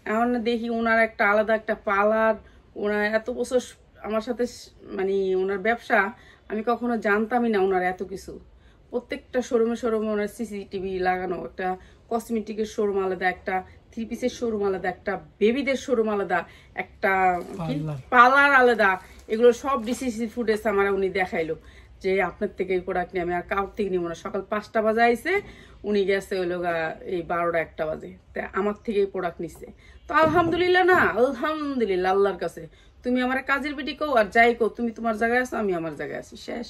এখন দেখি ওনার একটা আলাদা একটা পার্লার, ওনার এত বছর আমার সাথে মানে ওনার ব্যবসা, আমি কখনো জানতামই না ওনার এত কিছু। প্রত্যেকটা শোরুমে ওনার সিসিটিভি লাগানো, একটা কসমেটিকের শোরুম আলাদা, একটা 3 পিসের শোরুম আলাদা, একটা বেবিদের শোরুম আলাদা, একটা পার্লার আলাদা। এগুলো সব ডিসিসি ফুটেজ আমার উনি দেখাইলো যে আপনার থেকে এই প্রোডাক্ট নিয়ে, আমি আর কাউর থেকে নিব না। সকাল 5টা বাজে আইসে, উনি গেছে হইলো এই 12টা 1টা বাজে, তাই আমার থেকে এই প্রোডাক্ট নিচ্ছে। তো আলহামদুলিল্লাহ, না আলহামদুলিল্লাহ আল্লাহর কাছে। তুমি আমার কাজের বেটি কও আর যাই কও, তুমি তোমার জায়গায় আছো, আমি আমার জায়গায় আছি, শেষ।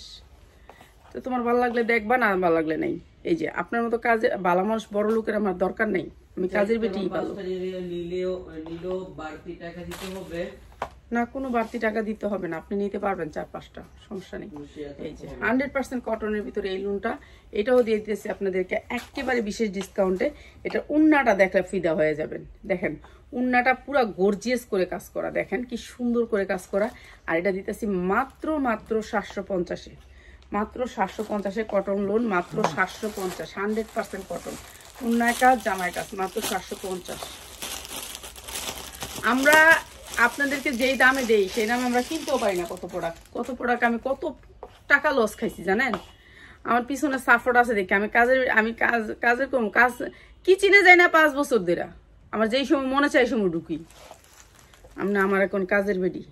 তো তোমার ভালো লাগলে দেখবা, না ভালো লাগলে নেই। এই যে আপনার মতো কাজে ভালো মানুষ, বড় লোকের আমার দরকার নেই। আমি কাজের বেটি ভালো নিলেও বাড়তি টাকা দিতে হবে না, কোনো বাড়তি টাকা দিতে হবে না, আপনি নিতে পারবেন 4-5টা, সমস্যা নেই। এই যে 100% কটনের ভিতরে এই লোনটা, এটাও দিয়ে দিতেছি আপনাদেরকে একেবারে বিশেষ ডিসকাউন্টে। এটা উন্নাটা দেখলে ফিদা হয়ে যাবেন। দেখেন উন্নাটা পুরো গর্জিয়াস করে কাজ করা, দেখেন কি সুন্দর করে কাজ করা। আর এটা দিতেছি মাত্র 750-এ, মাত্র 750-এ কটন লোন, মাত্র 750, 100% কটন, উন্নায় কাজ জামায় কাজ, মাত্র 750। আমরা আপনাদেরকে যেই দামে দেই সেই দামে আমরা কিনতেও পারি না। কত প্রোডাক্ট আমি কত টাকা লস খাইছি জানেন। আমার পিছনে সাপোর্ট আছে দেখি আমি কাজের কম কাজ কিচেনে যাই না 5 বছর ধরে। আমার যেই সময় মনে চাই সময় ঢুকি। আমার এখন কাজের বেডি,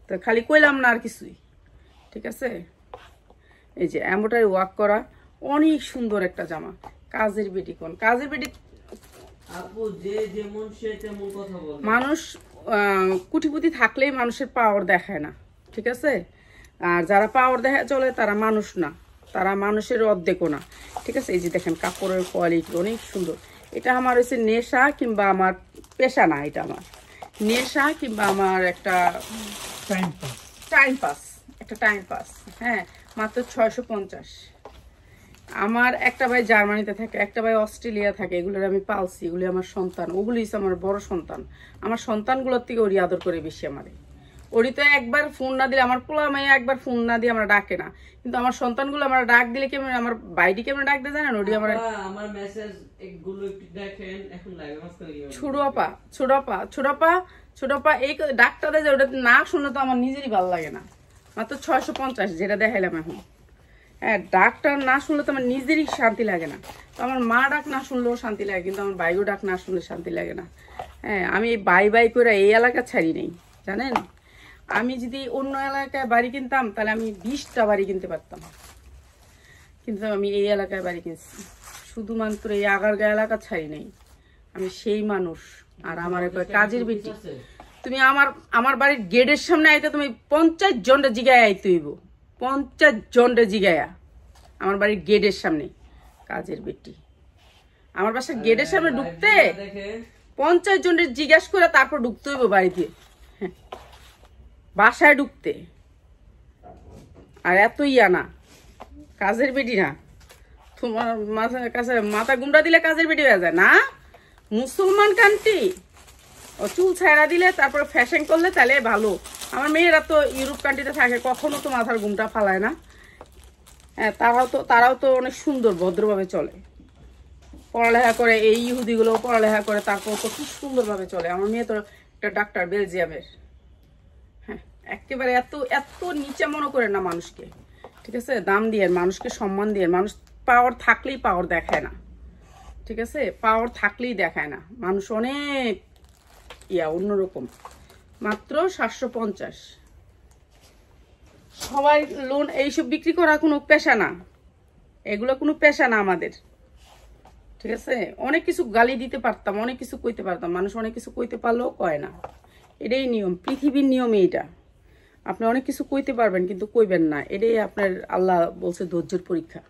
তো খালি কইলাম না আর কিছুই, ঠিক আছে। এই যে এমব্রয়ডারি ওয়ার্ক করা অনেক সুন্দর একটা জামা, কাজের বেডি। কোন কাজের বেডি আপু যে যেমন সে তেমন কথা বলে। মানুষ কুটিপুতি থাকলেই মানুষের পাওয়ার দেখায় না, ঠিক আছে। আর যারা পাওয়ার দেখা চলে তারা মানুষ না, তারা মানুষের অর্ধেকও না, ঠিক আছে। এই যে দেখেন কাপড়ের কোয়ালিটি অনেক সুন্দর। এটা আমার হচ্ছে নেশা কিংবা আমার পেশা না, এটা আমার নেশা কিংবা আমার একটা টাইম পাস। হ্যাঁ, মাত্র 650। আমার একটা ভাই জার্মানিতে থাকে, একটা ভাই অস্ট্রেলিয়া থাকে, এগুলোর আমি পালছি, এগুলি আমার সন্তান, ওগুলি আমার বড় সন্তান। আমার সন্তানগুলোর থেকে ওরই আদর করে বেশি আমারে। ওরই তো একবার ফোন না দিলে, আমার পোলা মাইয়া একবার ফোন না দিয়ে আমরা ডাকে না, কিন্তু আমার সন্তানগুলো আমার ডাক দিলে কেমন, আমার বাইডি কেমন ডাক দিয়ে জানেন, ওরই আমার মেসেজ এগুলো একটু দেখেন। এখন লাইভে মাঝখানে কি ছোট আপা এই ডাকটা দেয় যে ওটা না শুনলে তো আমার নিজেরই ভালো লাগে না। মাত্র 650 যেটা দেখাইলাম এখন। হ্যাঁ, ডাকটা না শুনলে তো আমার নিজেরই শান্তি লাগে না। তো আমার মা ডাক না শুনলেও শান্তি লাগে, কিন্তু আমার বাইও ডাক না শুনলে শান্তি লাগে না। হ্যাঁ, আমি বাই করে এই এলাকা ছাড়ি নেই জানেন। আমি যদি অন্য এলাকায় বাড়ি কিনতাম তাহলে আমি 20টা বাড়ি কিনতে পারতাম, কিন্তু আমি এই এলাকায় বাড়ি কিনছি, শুধুমাত্র এই আগারগাঁ এলাকা ছাড়ি নেই। আমি সেই মানুষ। আর আমার কাজের বেটি, তুমি আমার বাড়ির গেটের সামনে আইতে তুমি 50 জনটা জিগায় আইতে হইব, 50 জনটা জিগায়া আমার বাড়ির গেটের সামনে। কাজের বেটি আমার বাসার গেটের সামনে ঢুকতে 50 জনের জিজ্ঞাসা করে তারপর ঢুকতে হইব বাড়িতে, বাসায় ঢুকতে। আর এত ইয়া না, কাজের বেটি না। তোমার কাছে মাথা গুমরা দিলে কাজের বেটি হয়ে যায় না। মুসলমান কান্ট্রি, ও চুল ছাড়া দিলে তারপর ফ্যাশন করলে তাহলে ভালো। আমার মেয়েরা তো ইউরোপ কান্ট্রিতে থাকে, কখনো তো মাথার ঘুমটা ফালায় না। হ্যাঁ, তারাও তো অনেক সুন্দর ভদ্রভাবে চলে, পড়ালেখা করে। এই ইহুদিগুলো পড়ালেখা করে, তারপর তো খুব সুন্দরভাবে চলে। আমার মেয়ে তো একটা ডাক্তার, বেলজিয়ামের। হ্যাঁ, একেবারে এত নিচে মনে করে না মানুষকে, ঠিক আছে। দাম দিয়ে, মানুষকে সম্মান দিয়ে। মানুষ পাওয়ার থাকলেই পাওয়ার দেখায় না, ঠিক আছে। পাওয়ার থাকলেই দেখায় না মানুষ, অনেক অন্যরকম। মাত্র 750। সবাই লোন এইসব বিক্রি করা কোনো পেশা না, এগুলো কোনো পেশা না আমাদের, ঠিক আছে। অনেক কিছু গালি দিতে পারতাম, অনেক কিছু কইতে পারতাম, মানুষ অনেক কিছু কইতে পারলেও কয় না। এটাই নিয়ম, পৃথিবীর নিয়ম এইটা। আপনি অনেক কিছু কইতে পারবেন কিন্তু কইবেন না, এটাই আপনার আল্লাহ বলছে ধৈর্যের পরীক্ষা।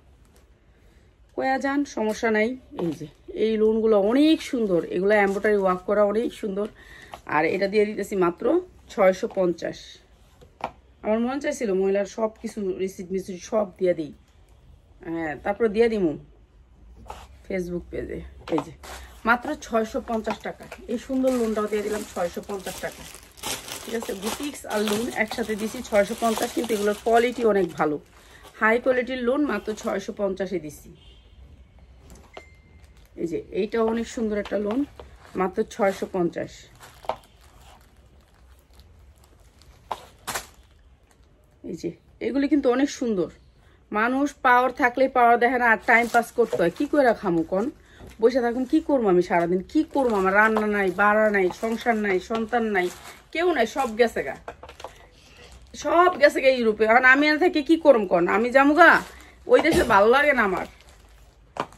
কয়া যান, সমস্যা নাই। এই যে এই লোনগুলো অনেক সুন্দর, এগুলো এমব্রয়ডারি ওয়ার্ক করা অনেক সুন্দর। আর এটা দিয়ে দিতেছি মাত্র 650। আমার মন চাইছিল মহিলার সব কিছু রিসিপ্ট সব দিয়ে দিই। হ্যাঁ, তারপর দিয়ে দিমু ফেসবুক পেজে। এই যে মাত্র 650 টাকা এই সুন্দর লোনটাও দিয়ে দিলাম 650 টাকা, ঠিক আছে। বুটিক্স আর লোন একসাথে দিছি 650, কিন্তু এগুলোর কোয়ালিটি অনেক ভালো, হাই কোয়ালিটির লোন মাত্র 650-এ দিছি। এই যে এইটাও অনেক সুন্দর একটা লোন, মাত্র 650। এই যে এগুলি কিন্তু অনেক সুন্দর। মানুষ পাওয়ার থাকলে পাওয়ার দেখে না, আর টাইম পাস করতে হয়। কি করে খামু কন, বসে থাকুন, কি করবো আমি সারাদিন, কি করবো? আমার রান্না নাই, বাড়া নাই, সংসার নাই, সন্তান নাই, কেউ নাই, সব গেছে গা, সব গেছে গা ইউরোপে। এখন আমি এনে থেকে কি করবো কন? আমি যাবো গা, ওই দেশে ভালো লাগে না আমার।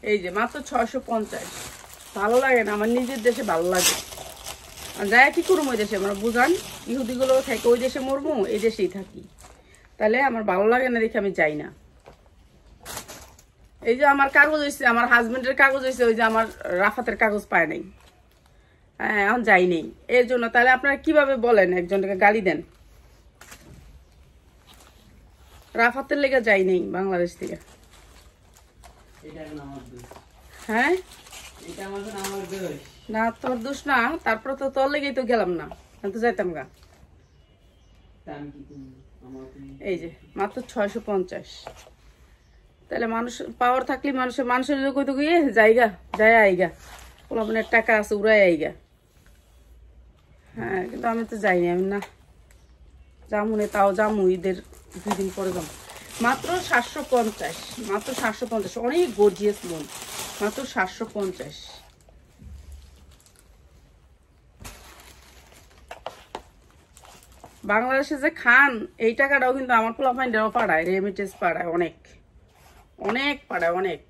এই যে মাত্র 650, ভালো লাগে না আমার, নিজের দেশে ভালো লাগে। যাই কি করবো ওই দেশে, আমরা বুঝান, ইহুদিগুলো থাকে ওই দেশে মরবো, এই দেশেই থাকি, তাহলে আমার ভালো লাগে না দেখে আমি যাই না। এই যে আমার কাগজ হয়েছে, আমার হাজবেন্ডের কাগজ হয়েছে, ওই যে আমার রাফাতের কাগজ পায় নাই। হ্যাঁ এখন যাই নেই এর জন্য। তাহলে আপনারা কিভাবে বলেন একজনকে গালি দেন? রাফাতের লেগে যাই নেই বাংলাদেশ থেকে। হ্যাঁ না তোর দোষ না, তারপর তো তোর লেগেই তো গেলাম না, তো যাইতাম গা। এই যে মাত্র 650। তাহলে মানুষ পাওয়ার থাকলে মানুষের লোক তো গিয়ে জায়গা যায় আইগা, ওলাপনের টাকা আছে উড়াই আইগা। হ্যাঁ কিন্তু আমি তো যাইনি, আমি না জামুনে, তাও জামু ঈদের 2 দিন পরে যাবো। মাত্র 750, মাত্র 750। অনেক গর্জিয়াস লোন, মাত্র 750। বাংলাদেশে যে খান এই টাকাটাও কিন্তু আমার পোলাপাইনরাও পাড়ায়, রেমিটেন্স পাড়ায়, অনেক অনেক পাড়ায়, অনেক।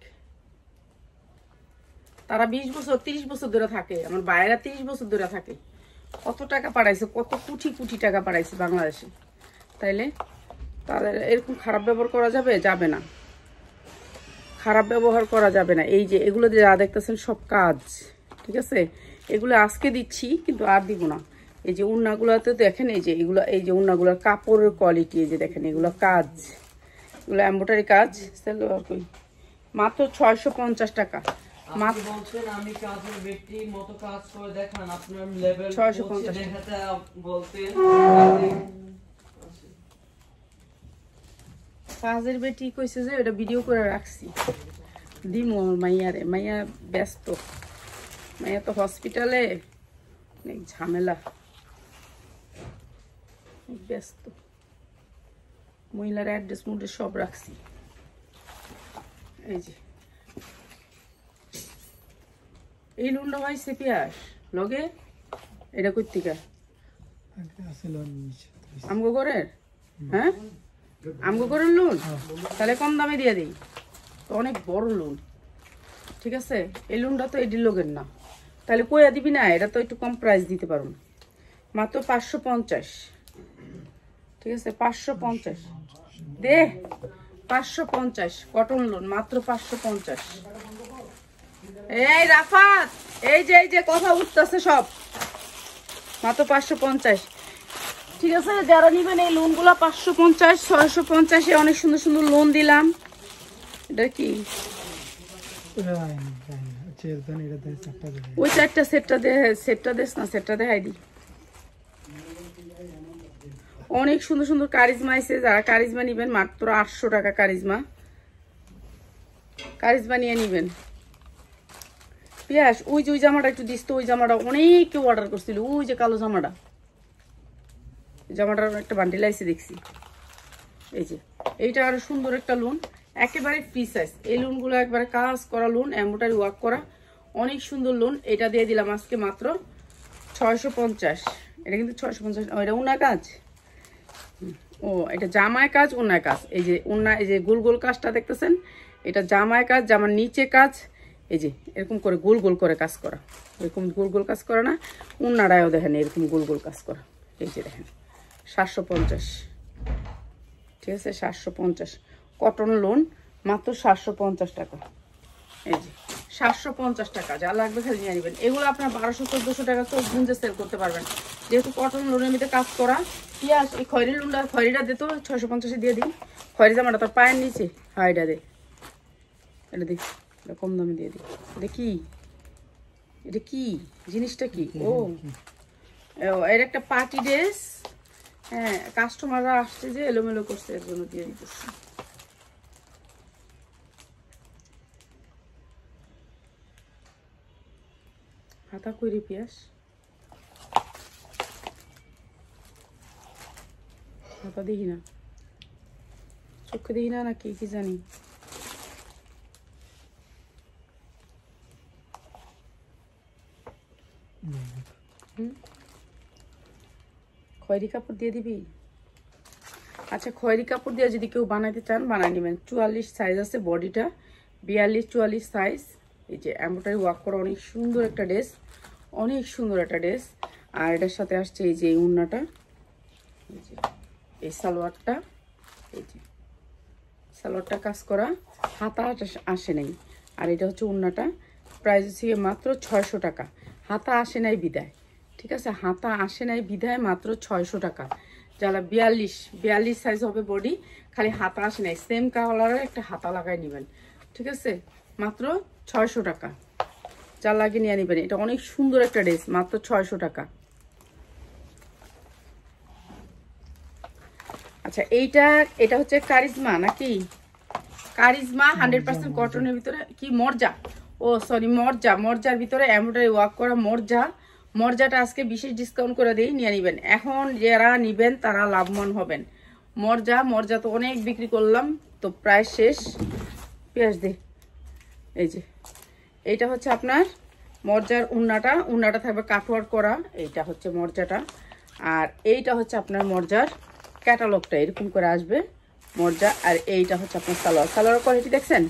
তারা 20 বছর 30 বছর ধরে থাকে, আমার বাইরা 30 বছর ধরে থাকে। কত টাকা পাঠাইছে, কত কোটি কোটি টাকা পাঠাইছে বাংলাদেশে। তাইলে তাদের এরকম খারাপ ব্যবহার করা যাবে? যাবে না, খারাপ ব্যবহার করা যাবে না। এই যে এগুলো যে যা দেখতেছেন সব কাজ, ঠিক আছে? এগুলো আজকে দিচ্ছি কিন্তু আর দিব না। এই যে উন্নাগুলোতে দেখেন, এই যে এগুলো, এই যে উন্নাগুলোর কাপড়ের কোয়ালিটি, এই যে দেখেন এগুলো কাজ, এগুলো এমব্রয়ডারি কাজ। মাত্র 650 টাকা। আমি কাজের ব্যক্তির মতো কাজ করে দেখান, আপনার লেভেল 650 দেখাতে বলতেন। কাজের বেটি কইছে যে এটা ভিডিও করে রাখছি, দিমু আমার মাইয়ারে। মাইয়া ব্যস্ত, মাইয়া তো হসপিটালে, অনেক ঝামেলা, ব্যস্ত। মহিলার অ্যাড্রেস মুডে সব রাখছি। এই যে এই লুনটা হয়েছে পিয়াস লগে, এটা কর্তিকা আমগো ঘরের। হ্যাঁ আমগো ঘরের লোন, তাহলে কম দামে দিয়ে দিই, তো অনেক বড় লোন, ঠিক আছে? এই লোনটা তো এডি লোকের না, তাহলে কইয়া দিবি না? এটা তো একটু কম প্রাইস দিতে পারুন, মাত্র 550, ঠিক আছে? 550 দে, 550 কটন লোন, মাত্র 550। এই রাফাত, এই যে কথা উঠতেছে সব, মাত্র 550, ঠিক আছে? যারা নিবেন এই লোনগুলো 550, 650 অনেক সুন্দর সুন্দর লোন দিলাম। এটা কি ওই 4টা সেটটা দেশ না, সেটটা দেখাই দি। অনেক সুন্দর সুন্দর কারিজমা আছে, যারা কারিজমা নিবেন মাত্র 800 টাকা কারিজমা, কারিজমা নিয়ে নিবেন। পিয়াস ওই যে ওই জামাটা একটু দিস তো, ওই জামাটা অনেক কেউ অর্ডার করছিল, ওই যে কালো জামাটা, জামাটার একটা বান্ডিল আইছে দেখছি। এই যে এইটা আরো সুন্দর একটা লোন, একেবারে ফ্রি সাইজ। এই লোনগুলো একবারে কাজ করা লোন, এমব্রয়ডারি ওয়ার্ক করা, অনেক সুন্দর লোন। এটা দিয়ে দিলাম আজকে মাত্র 650। এটা কিন্তু 650, এটা উন্না কাজ, ও এটা জামায় কাজ, উন্নায় কাজ। এই যে উন্না, এই যে গোল গোল কাজটা দেখতেছেন, এটা জামায় কাজ, জামার নিচে কাজ। এই যে এরকম করে গোল গোল করে কাজ করা, এরকম গোল গোল কাজ করা না, উন্নাটাও দেখেন এরকম গোল গোল কাজ করা। এই যে দেখেন 750, ঠিক আছে? 750 কটন লোন, মাত্র 750 টাকা। এই যে 750 টাকা, যা লাগবে খালি নিয়ে নেবেন। এগুলো আপনার 1200-1400 টাকা তো গুঞ্জে সেল করতে পারবেন, যেহেতু কটন লোনের মধ্যে কাজ করা। পিয়াস এই খয়রি লোনটা, খয়রিটা দে তো, 650 দিয়ে দিই। খয়রি জামাটা তোর পায়ের নিচে, হ্যাঁ এটা দে, এটা দিই, এটা কম দামে দিয়ে দিই। এটা কি, এটা কি জিনিসটা কি? ও এর একটা পার্টি ড্রেস। হ্যাঁ কাস্টমাররা আসছে যে এলোমেলো করছে, এর জন্য দিয়ে দিতেছি। হাতা কইরে পিয়াস, হাতা দেখি না, চোখে দেখি না, নাকি কি জানি। খয়েরি কাপড় দিয়ে দিবি? আচ্ছা খয়েরি কাপড় দিয়ে যদি কেউ বানাইতে চান বানাই নেবেন। 44 সাইজ আছে, বডিটা 42-44 সাইজ। এই যে এমব্রয়ডারি ওয়ার্ক করা, অনেক সুন্দর একটা ড্রেস, অনেক সুন্দর একটা ড্রেস। আর এটার সাথে আসছে এই যে এই উন্নাটা, এই যে এই সালোয়ারটা, এই যে সালোয়ারটা কাজ করা, হাতা আসে নাই। আর এটা হচ্ছে ওড়নাটা, প্রাইস হচ্ছে মাত্র 600 টাকা। হাতা আসে নাই বিদায়, ঠিক আছে, হাতা আসে নাই বিদায় মাত্র 600 টাকা। যারা 42 সাইজ হবে বডি, খালি হাতা আসে নাই, সেম কালারের একটা হাতা লাগাই নেবেন, ঠিক আছে, মাত্র 600 টাকা। যা লাগে নিয়ে নেবেন। এটা অনেক সুন্দর একটা ড্রেস, মাত্র 600 টাকা। আচ্ছা এটা হচ্ছে কারিজমা নাকি? কারিজমা 100% কটনের ভিতরে কি মর্জা, ও সরি মর্জার ভিতরে এমব্রয়ডারি ওয়ার্ক করা মর্জাটা আজকে বিশেষ ডিসকাউন্ট করে দিই, নিয়ে নেবেন। এখন যারা নেবেন তারা লাভবান হবেন। মর্জা তো অনেক বিক্রি করলাম, তো প্রায় শেষ। পেঁয়াজ দে, এই যে এইটা হচ্ছে আপনার মর্জার উন্নাটা থাকবে কাটওয়ার্ক করা, এইটা হচ্ছে মর্জাটা। আর এইটা হচ্ছে আপনার মর্জার ক্যাটালগটা, এরকম করে আসবে মর্জা। আর এইটা হচ্ছে আপনার সালোয়ার কোয়ালিটি দেখছেন,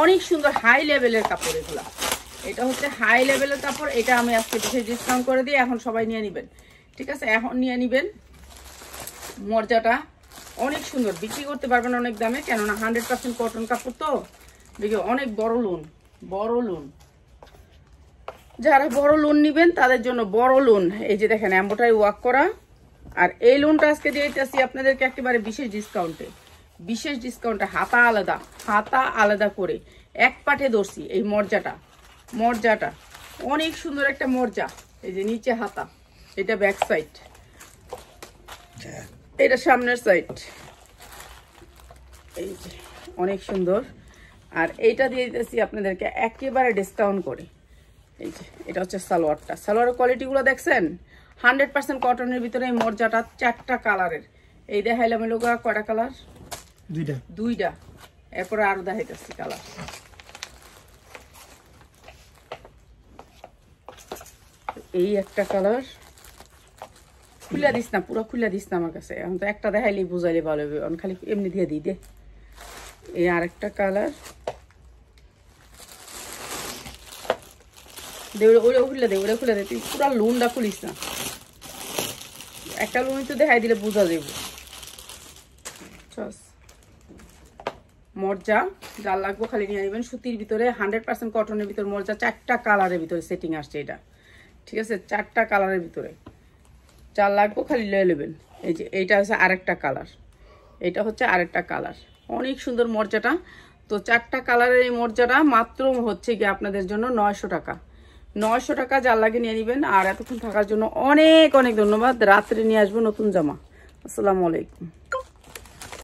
অনেক সুন্দর হাই লেভেলের কাপড় এগুলা। এটা হচ্ছে হাই লেভেলের কাপড়, এটা আমি আজকে বিশেষ ডিসকাউন্ট করে দিই, এখন সবাই নিয়ে নেবেন, ঠিক আছে, এখন নিয়ে নেবেন। মর্জাটা অনেক সুন্দর, বিক্রি করতে পারবেন অনেক দামে, কেননা 100% কটন কাপড় তো, দেখি অনেক বড় লোন। যারা বড় লোন নেবেন তাদের জন্য বড় লোন, এই যে দেখেন এমব্রয়ডারি ওয়ার্ক করা। আর এই লোনটা আজকে দিয়েছি আপনাদেরকে একেবারে বিশেষ ডিসকাউন্টে, হাতা আলাদা করে এক পাটে ধরছি। এই মর্জাটা অনেক সুন্দর একটা মর্জা, এই যে নিচে হাতা, এটা ব্যাক সাইড, এটা সামনের সাইড, এই যে অনেক সুন্দর। আর এইটা দিয়ে দিতেছি আপনাদেরকে একেবারে ডিসকাউন্ট করে। এই যে এটা হচ্ছে সালোয়ারের কোয়ালিটিগুলো দেখছেন, 100% কটনের ভিতরে এই মর্জাটা 4টা কালারের। এই দেখাইলাম লোগা কয়টা কালার? দুইটা। এরপরে আরো দেখাইতেছি কালার। এই একটা কালার, খুলে দিস না, পুরো খুলে দিস না আমার কাছে, এখন তো একটা দেখাইলেই বুঝাইলে ভালো হবে, খালি এমনি দিয়ে দিই দে। এই আরেকটা কালার, ওটা খুলে দে, তুই পুরা লোনটা খুলিস না, একটা লোন তো দেখাই দিলে বোঝা যাবে। মর্জা যা লাগবো খালি নিয়ে নেবেন, সুতির ভিতরে 100% কটনের ভিতরে মর্জা 4টা কালারের ভিতরে সেটিং আসছে এটা, ঠিক আছে, 4টা কালারের ভিতরে যা লাগবো খালি লয়ে নেবেন। এই যে এইটা হচ্ছে আরেকটা কালার, এটা হচ্ছে আরেকটা কালার, অনেক সুন্দর মর্জাটা। তো 4টা কালারের এই মর্জাটা মাত্র হচ্ছে গিয়ে আপনাদের জন্য 900 টাকা। 900 টাকা যার লাগে নিয়ে নেবেন। আর এতক্ষণ থাকার জন্য অনেক ধন্যবাদ। রাত্রে নিয়ে আসবো নতুন জামা। আসসালামু আলাইকুম।